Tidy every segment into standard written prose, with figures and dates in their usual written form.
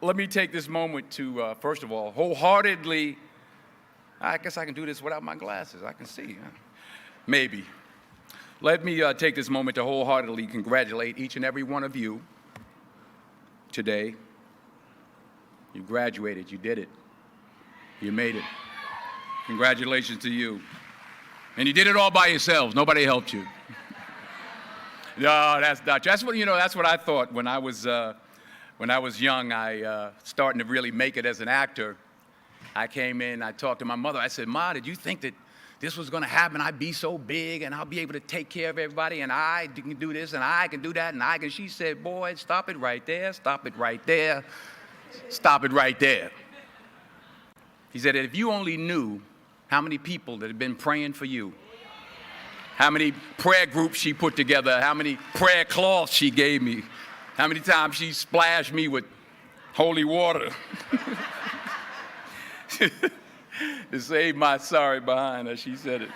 let me take this moment to, first of all, wholeheartedly, I guess I can do this without my glasses. I can see, huh? Maybe. Let me take this moment to wholeheartedly congratulate each and every one of you today. You graduated, you did it. You made it. Congratulations to you. And you did it all by yourselves. Nobody helped you. No, that's not true. That's what I thought when I was young. I starting to really make it as an actor. I came in, I talked to my mother. I said, "Ma, did you think that this was going to happen? I'd be so big and I'll be able to take care of everybody and I can do this and I can do that and I can." She said, "Boy, stop it right there, stop it right there, stop it right there." He said, "If you only knew how many people that have been praying for you, how many prayer groups she put together, how many prayer cloths she gave me, how many times she splashed me with holy water to save my sorry behind her," she said it.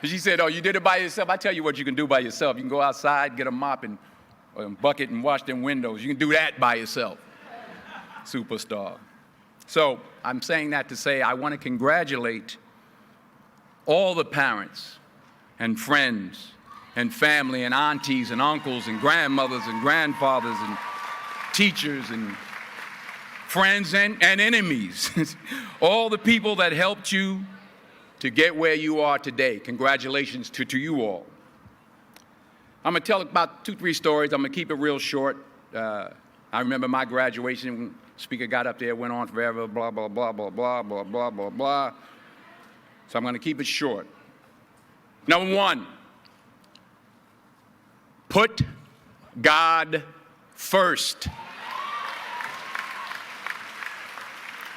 She said, "Oh, you did it by yourself? I tell you what you can do by yourself. You can go outside, get a mop and a bucket and wash them windows. You can do that by yourself." Superstar. So I'm saying that to say I want to congratulate all the parents and friends and family and aunties and uncles and grandmothers and grandfathers and teachers and friends and enemies, all the people that helped you to get where you are today. Congratulations to you all. I'm going to tell about 2-3 stories. I'm going to keep it real short. I remember my graduation when the speaker got up there, went on forever, blah, blah, blah, blah, blah, blah, blah, blah, blah. So I'm going to keep it short. Number 1, put God first.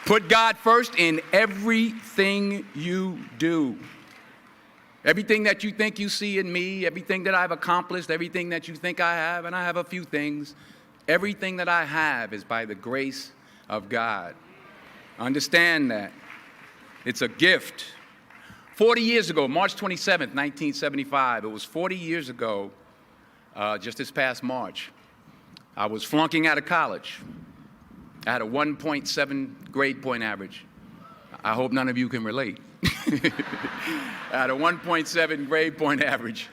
Put God first in everything you do. Everything that you think you see in me, everything that I've accomplished, everything that you think I have, and I have a few things, everything that I have is by the grace of God. Understand that. It's a gift. 40 years ago, March 27th, 1975, it was 40 years ago, just this past March, I was flunking out of college. I had a 1.7 grade point average. I hope none of you can relate. I had a 1.7 grade point average.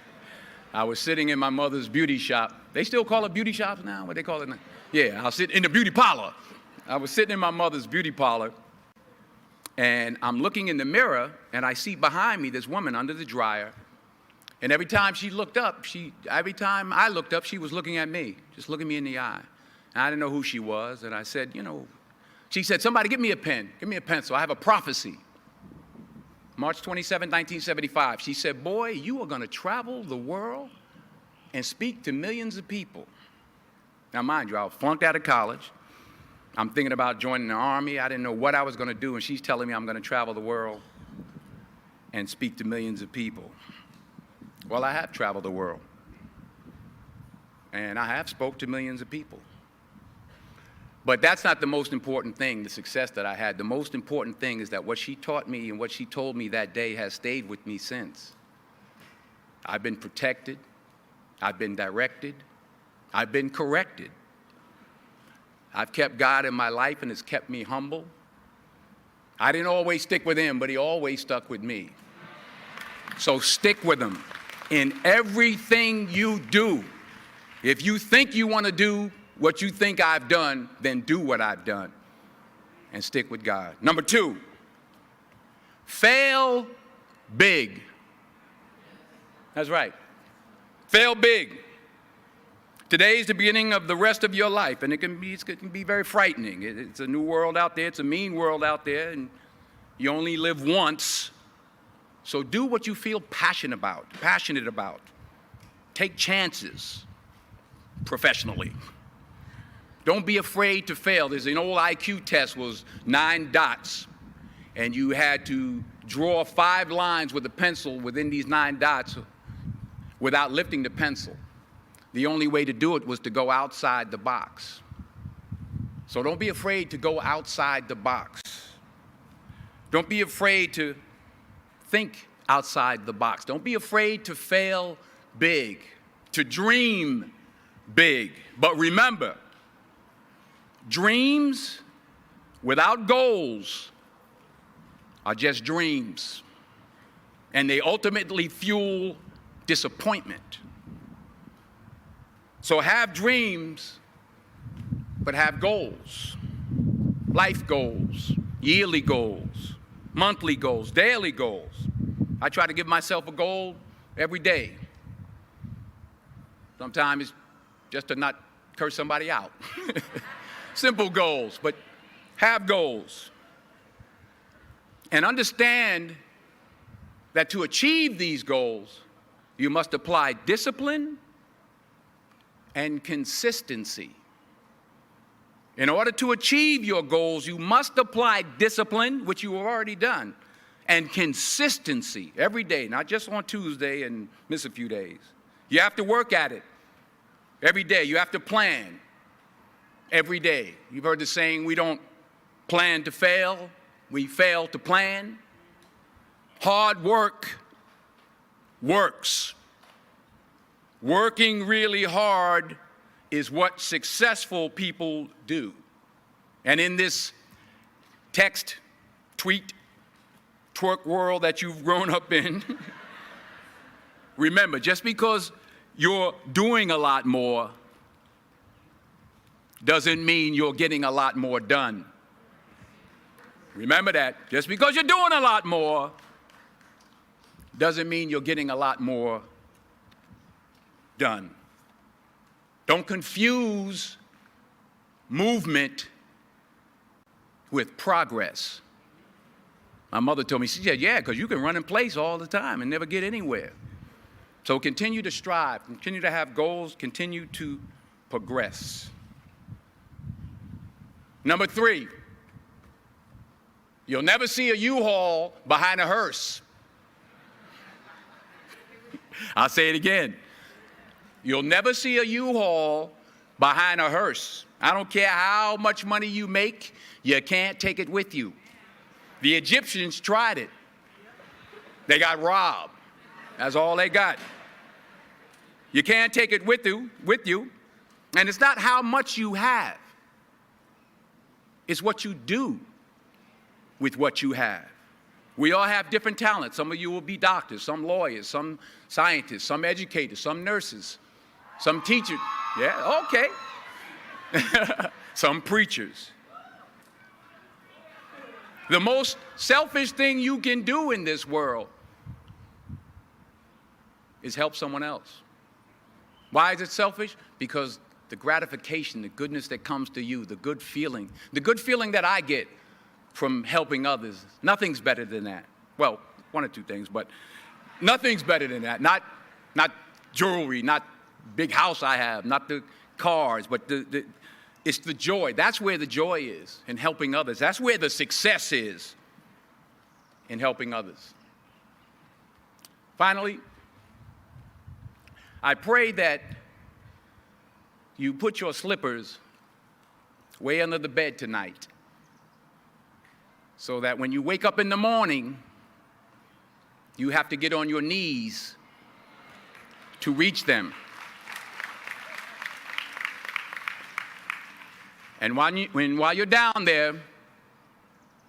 I was sitting in my mother's beauty shop. They still call it beauty shops now? What they call it now? Yeah, I was sitting in the beauty parlor. I was sitting in my mother's beauty parlor, and I'm looking in the mirror, and I see behind me this woman under the dryer. And every time she looked up, every time I looked up, she was looking at me, just looking me in the eye. And I didn't know who she was, and I said, she said, "Somebody give me a pen, give me a pencil, I have a prophecy." March 27, 1975, she said, "Boy, you are going to travel the world and speak to millions of people." Now, mind you, I was flunked out of college. I'm thinking about joining the army. I didn't know what I was going to do, and she's telling me I'm going to travel the world and speak to millions of people. Well, I have traveled the world, and I have spoke to millions of people. But that's not the most important thing, the success that I had. The most important thing is that what she taught me and what she told me that day has stayed with me since. I've been protected. I've been directed. I've been corrected. I've kept God in my life, and it's kept me humble. I didn't always stick with him, but he always stuck with me. So stick with him in everything you do. If you think you want to do what you think I've done, then do what I've done and stick with God. Number 2, fail big. That's right. Fail big. Today is the beginning of the rest of your life, and it can be very frightening. It's a new world out there. It's a mean world out there, and you only live once. So do what you feel passionate about. Take chances professionally. Don't be afraid to fail. There's an old IQ test, was 9 dots, and you had to draw 5 lines with a pencil within these 9 dots without lifting the pencil. The only way to do it was to go outside the box. So don't be afraid to go outside the box. Don't be afraid to think outside the box. Don't be afraid to fail big, to dream big. But remember, dreams without goals are just dreams, and they ultimately fuel disappointment. So have dreams, but have goals. Life goals, yearly goals, monthly goals, daily goals. I try to give myself a goal every day. Sometimes it's just to not curse somebody out. Simple goals, but have goals. And understand that to achieve these goals, you must apply discipline and consistency. In order to achieve your goals, you must apply discipline, which you have already done, and consistency every day, not just on Tuesday and miss a few days. You have to work at it every day. You have to plan every day. You've heard the saying, we don't plan to fail, we fail to plan. Hard work works. Working really hard is what successful people do. And in this text, tweet, twerk world that you've grown up in, remember, just because you're doing a lot more doesn't mean you're getting a lot more done. Remember that. Just because you're doing a lot more doesn't mean you're getting a lot more done. Don't confuse movement with progress. My mother told me, she said, yeah, because you can run in place all the time and never get anywhere. So continue to strive, continue to have goals, continue to progress. Number 3, you'll never see a U-Haul behind a hearse. I'll say it again. You'll never see a U-Haul behind a hearse. I don't care how much money you make, you can't take it with you. The Egyptians tried it. They got robbed. That's all they got. You can't take it with you. And it's not how much you have. It's what you do with what you have. We all have different talents. Some of you will be doctors, some lawyers, some scientists, some educators, some nurses, some teachers. Yeah, okay. Some preachers. The most selfish thing you can do in this world is help someone else. Why is it selfish? Because the gratification, the goodness that comes to you, the good feeling that I get from helping others, nothing's better than that. Well, one or two things, but nothing's better than that. Not jewelry, not big house I have, not the cars, but it's the joy. That's where the joy is, in helping others. That's where the success is, in helping others. Finally, I pray that you put your slippers way under the bed tonight, so that when you wake up in the morning, you have to get on your knees to reach them. And while you're down there,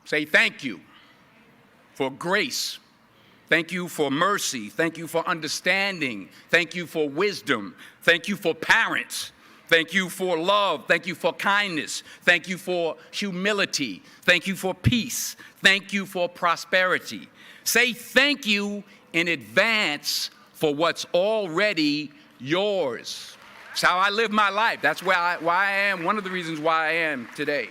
say thank you for grace. Thank you for mercy. Thank you for understanding. Thank you for wisdom. Thank you for parents. Thank you for love. Thank you for kindness. Thank you for humility. Thank you for peace. Thank you for prosperity. Say thank you in advance for what's already yours. It's how I live my life. That's why I am, one of the reasons why I am today.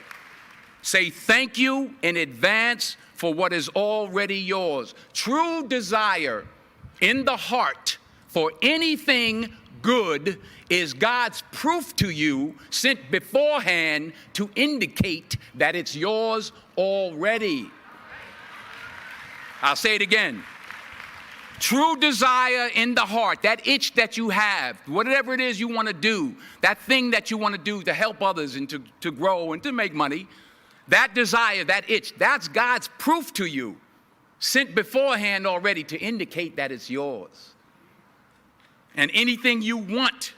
Say thank you in advance for what is already yours. True desire in the heart for anything good is God's proof to you, sent beforehand to indicate that it's yours already. I'll say it again. True desire in the heart, that itch that you have, whatever it is you want to do, that thing that you want to do to help others and to grow and to make money, that desire, that itch, that's God's proof to you, sent beforehand already to indicate that it's yours. And anything you want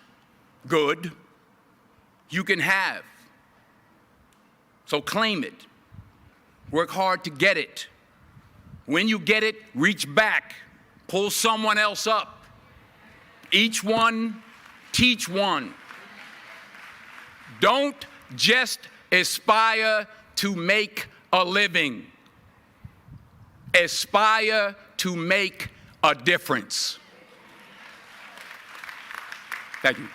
good, you can have. So claim it. Work hard to get it. When you get it, reach back. Pull someone else up. Each one, teach one. Don't just aspire to make a living. Aspire to make a difference. Thank you.